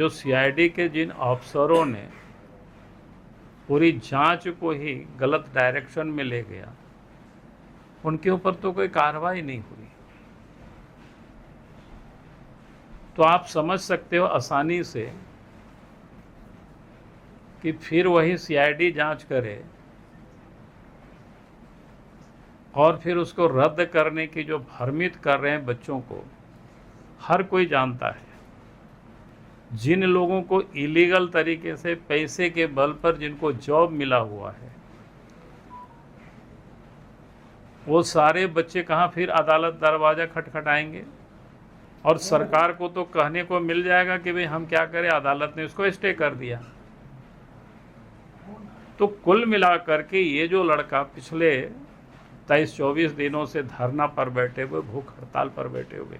जो सीआईडी के जिन अफसरों ने पूरी जांच को ही गलत डायरेक्शन में ले गया, उनके ऊपर तो कोई कार्रवाई नहीं हुई। तो आप समझ सकते हो आसानी से कि फिर वही सीआईडी जांच करे और फिर उसको रद्द करने की जो भ्रमित कर रहे हैं बच्चों को, हर कोई जानता है। जिन लोगों को इलीगल तरीके से पैसे के बल पर जिनको जॉब मिला हुआ है, वो सारे बच्चे कहाँ फिर अदालत दरवाज़ा खटखटाएंगे? और सरकार को तो कहने को मिल जाएगा कि भाई हम क्या करें, अदालत ने उसको स्टे कर दिया। तो कुल मिलाकर के ये जो लड़का पिछले 23-24 दिनों से धरना पर बैठे हुए, भूख हड़ताल पर बैठे हुए,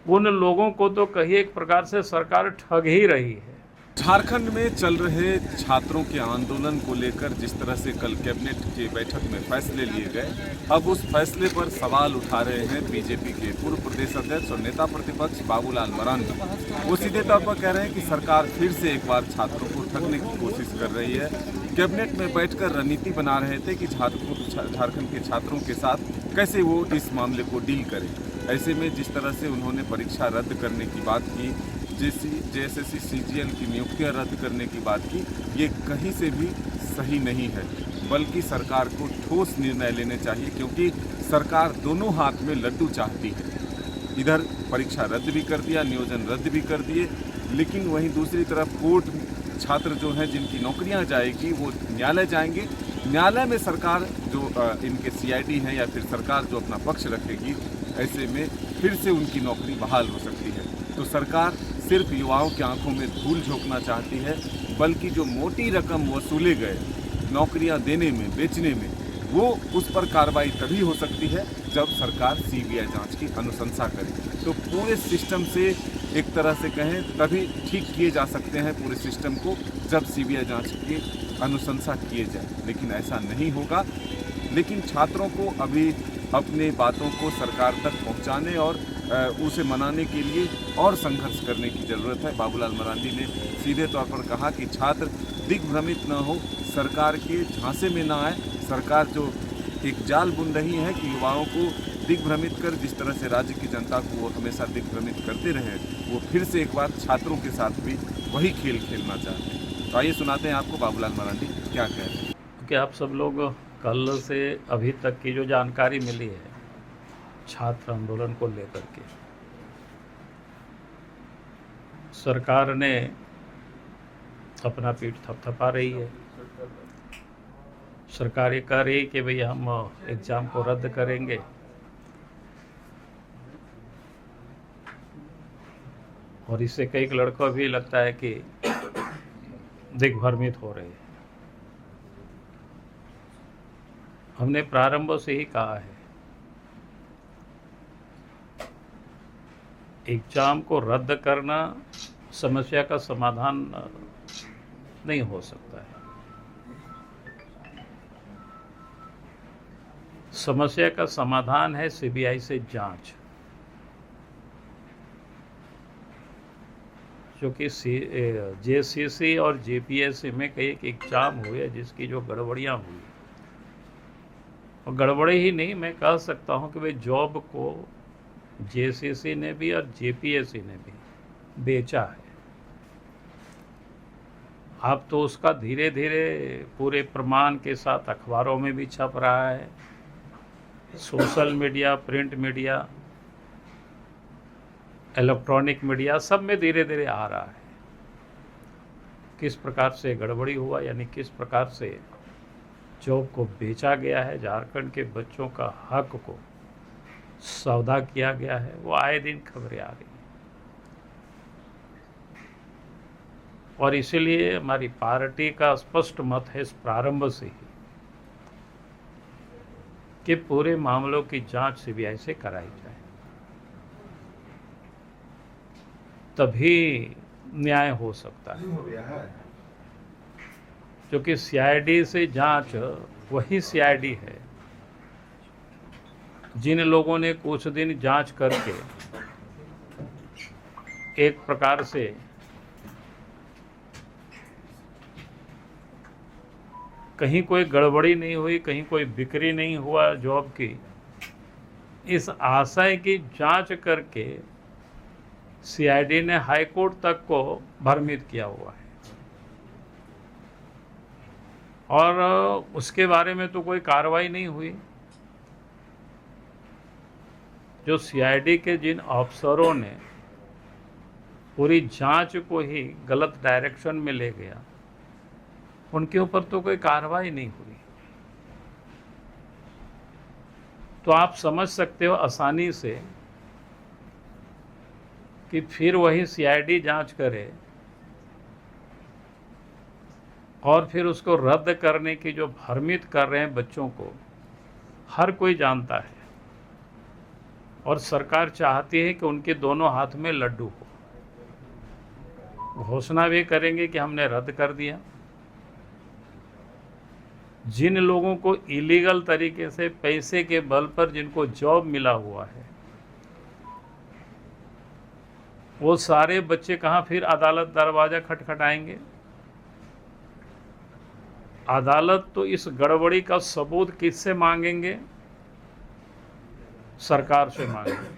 उन लोगों को तो कहीं एक प्रकार से सरकार ठग ही रही है। झारखंड में चल रहे छात्रों के आंदोलन को लेकर जिस तरह से कल कैबिनेट की बैठक में फैसले लिए गए, अब उस फैसले पर सवाल उठा रहे हैं बीजेपी के पूर्व प्रदेश अध्यक्ष और नेता प्रतिपक्ष बाबूलाल मरांडी। वो सीधे तौर पर कह रहे हैं कि सरकार फिर से एक बार छात्रों को ठगने की कोशिश कर रही है। कैबिनेट में बैठकर रणनीति बना रहे थे कि झारखंड के छात्रों के साथ कैसे वो इस मामले को डील करें। ऐसे में जिस तरह से उन्होंने परीक्षा रद्द करने की बात की, जेएसएससी सीजीएल की नियुक्तियां रद्द करने की बात की, ये कहीं से भी सही नहीं है, बल्कि सरकार को ठोस निर्णय लेने चाहिए, क्योंकि सरकार दोनों हाथ में लड्डू चाहती है। इधर परीक्षा रद्द भी कर दिया, नियोजन रद्द भी कर दिए, लेकिन वहीं दूसरी तरफ कोर्ट छात्र जो हैं जिनकी नौकरियां जाएगी वो न्यायालय जाएंगे। न्यायालय में सरकार जो इनके सीआईडी हैं या फिर सरकार जो अपना पक्ष रखेगी, ऐसे में फिर से उनकी नौकरी बहाल हो सकती है। तो सरकार सिर्फ युवाओं की आंखों में धूल झोंकना चाहती है, बल्कि जो मोटी रकम वसूले गए नौकरियां देने में, बेचने में, वो उस पर कार्रवाई तभी हो सकती है जब सरकार सीबीआई जांच की अनुशंसा करे। तो पूरे सिस्टम से एक तरह से कहें तभी ठीक किए जा सकते हैं पूरे सिस्टम को, जब सीबीआई जांच की अनुशंसा किए जाए, लेकिन ऐसा नहीं होगा। लेकिन छात्रों को अभी अपने बातों को सरकार तक पहुंचाने और उसे मनाने के लिए और संघर्ष करने की ज़रूरत है। बाबूलाल मरांडी ने सीधे तौर पर कहा कि छात्र दिग्भ्रमित न हो, सरकार के झांसे में न आए। सरकार जो एक जाल बुन रही है कि युवाओं को दिग्भ्रमित कर, जिस तरह से राज्य की जनता को वो हमेशा दिग्भ्रमित करते रहे, वो फिर से एक बार छात्रों के साथ भी वही खेल खेलना चाहते हैं। तो आइए सुनाते हैं आपको बाबूलाल मरांडी क्या कह रहे हैं। कि आप सब लोग कल से अभी तक की जो जानकारी मिली है छात्र आंदोलन को लेकर के, सरकार ने अपना पीठ थपथपा रही है। सरकार ये कह रही है कि भाई हम एग्ज़ाम को रद्द करेंगे, और इससे कई लड़कों भी लगता है कि दिग्भ्रमित हो रहे हैं। हमने प्रारंभ से ही कहा है, एग्जाम को रद्द करना समस्या का समाधान नहीं हो सकता है। समस्या का समाधान है सीबीआई से जांच, जो कि जेसीसी और जेपीएससी में कई एक एग्जाम हुए जिसकी जो गड़बड़ियां हुई, और गड़बड़ी ही नहीं, मैं कह सकता हूं कि भाई जॉब को जेसीसी ने भी और जेपीएससी ने भी बेचा है। अब तो उसका धीरे धीरे पूरे प्रमाण के साथ अखबारों में भी छप रहा है, social media, print media, electronic media, सब में धीरे धीरे आ रहा है किस प्रकार से गड़बड़ी हुआ, यानी किस प्रकार से जॉब को बेचा गया है, झारखंड के बच्चों का हक को सौदा किया गया है। वो आए दिन खबरें आ रही हैं, और इसीलिए हमारी पार्टी का स्पष्ट मत है इस प्रारंभ से ही कि पूरे मामलों की जांच सीबीआई से कराई जाए, तभी न्याय हो सकता है। क्योंकि सीआईडी से जांच वही सीआईडी है जिन लोगों ने कुछ दिन जांच करके एक प्रकार से कहीं कोई गड़बड़ी नहीं हुई, कहीं कोई बिक्री नहीं हुआ जॉब की, इस आशय की जांच करके सीआईडी ने हाई कोर्ट तक को भ्रमित किया हुआ है। और उसके बारे में तो कोई कार्रवाई नहीं हुई। जो सीआईडी के जिन अफसरों ने पूरी जांच को ही गलत डायरेक्शन में ले गया, उनके ऊपर तो कोई कार्रवाई नहीं हुई। तो आप समझ सकते हो आसानी से कि फिर वही सीआईडी जांच करे और फिर उसको रद्द करने की जो भ्रमित कर रहे हैं बच्चों को, हर कोई जानता है। और सरकार चाहती है कि उनके दोनों हाथ में लड्डू हो। घोषणा भी करेंगे कि हमने रद्द कर दिया। जिन लोगों को इलीगल तरीके से पैसे के बल पर जिनको जॉब मिला हुआ है, वो सारे बच्चे कहाँ फिर अदालत दरवाजा खटखटाएंगे? अदालत तो इस गड़बड़ी का सबूत किससे मांगेंगे? सरकार से मांगेंगे।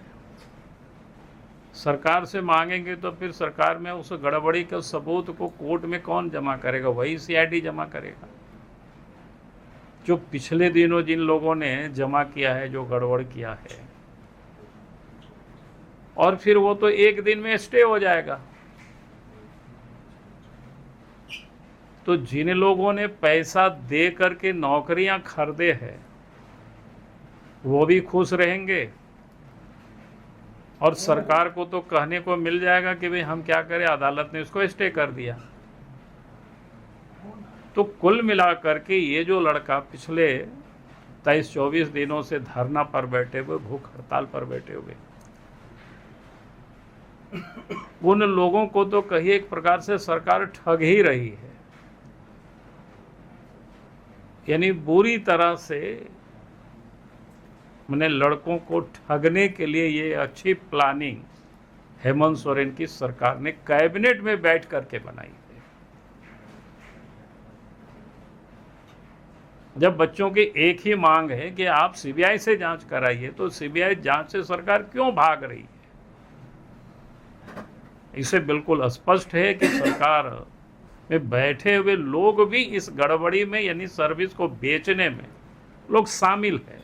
सरकार से मांगेंगे तो फिर सरकार में उस गड़बड़ी के सबूत को कोर्ट में कौन जमा करेगा? वही सीआईडी जमा करेगा। जो पिछले दिनों जिन लोगों ने जमा किया है, जो गड़बड़ किया है, और फिर वो तो एक दिन में स्टे हो जाएगा। तो जिन लोगों ने पैसा दे करके नौकरियां खरीदे हैं, वो भी खुश रहेंगे और सरकार को तो कहने को मिल जाएगा कि भाई हम क्या करें, अदालत ने इसको स्टे कर दिया। तो कुल मिलाकर के ये जो लड़का पिछले 23-24 दिनों से धरना पर बैठे हुए, भूख हड़ताल पर बैठे हुए, उन लोगों को तो कहीं एक प्रकार से सरकार ठग ही रही है। यानी बुरी तरह से मैंने लड़कों को ठगने के लिए ये अच्छी प्लानिंग हेमंत सोरेन की सरकार ने कैबिनेट में बैठ करके बनाई है। जब बच्चों की एक ही मांग है कि आप सीबीआई से जांच कराइए, तो सीबीआई जांच से सरकार क्यों भाग रही है? इसे बिल्कुल स्पष्ट है कि सरकार में बैठे हुए लोग भी इस गड़बड़ी में, यानी सर्विस को बेचने में लोग शामिल हैं।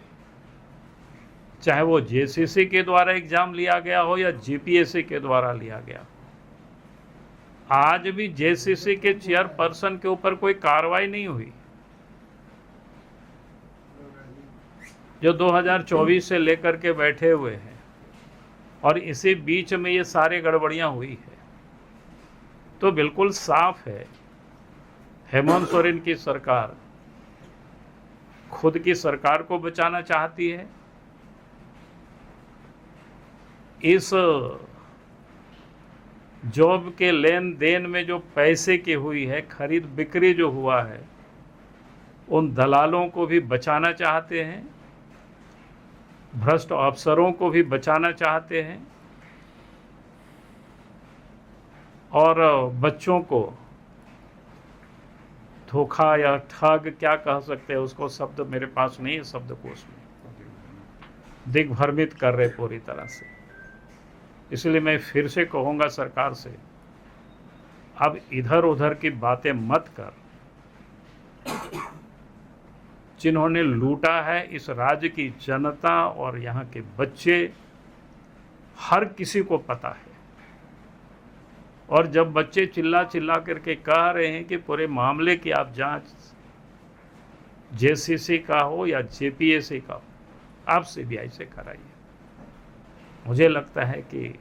चाहे वो जेसीसी के द्वारा एग्जाम लिया गया हो या जीपीएससी के द्वारा लिया गया। आज भी जेसीसी के चेयरपर्सन के ऊपर कोई कार्रवाई नहीं हुई। जो 2024 से लेकर के बैठे हुए हैं, और इसी बीच में ये सारे गड़बड़ियां हुई है। तो बिल्कुल साफ है, हेमंत सोरेन की सरकार खुद की सरकार को बचाना चाहती है। इस जॉब के लेन देन में जो पैसे की हुई है, खरीद बिक्री जो हुआ है, उन दलालों को भी बचाना चाहते हैं, भ्रष्ट अफसरों को भी बचाना चाहते हैं, और बच्चों को धोखा या ठग क्या कह सकते हैं उसको, शब्द मेरे पास नहीं है शब्दकोश में, दिग्भ्रमित कर रहे पूरी तरह से। इसलिए मैं फिर से कहूँगा सरकार से, अब इधर उधर की बातें मत कर। जिन्होंने लूटा है इस राज्य की जनता और यहाँ के बच्चे, हर किसी को पता है। और जब बच्चे चिल्ला चिल्ला करके कह रहे हैं कि पूरे मामले की आप जांच जेसीसी का हो या जेपीएससी का हो, आप सीबीआई से कराइए। मुझे लगता है कि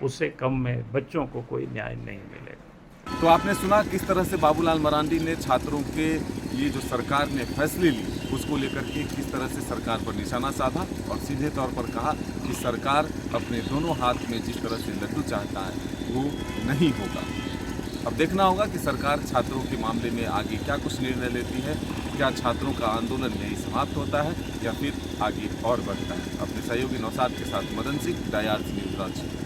उससे कम में बच्चों को कोई न्याय नहीं मिलेगा। तो आपने सुना किस तरह से बाबूलाल मरांडी ने छात्रों के ये जो सरकार ने फैसले ली उसको लेकर के किस तरह से सरकार पर निशाना साधा और सीधे तौर पर कहा कि सरकार अपने दोनों हाथ में जिस तरह से लड्डू चाहता है वो नहीं होगा। अब देखना होगा कि सरकार छात्रों के मामले में आगे क्या कुछ निर्णय लेती है। क्या छात्रों का आंदोलन यही समाप्त होता है या फिर आगे और बढ़ता है। अपने सहयोगी नौसाद के साथ मदन सिंह, डायार्स न्यूज़ रांची।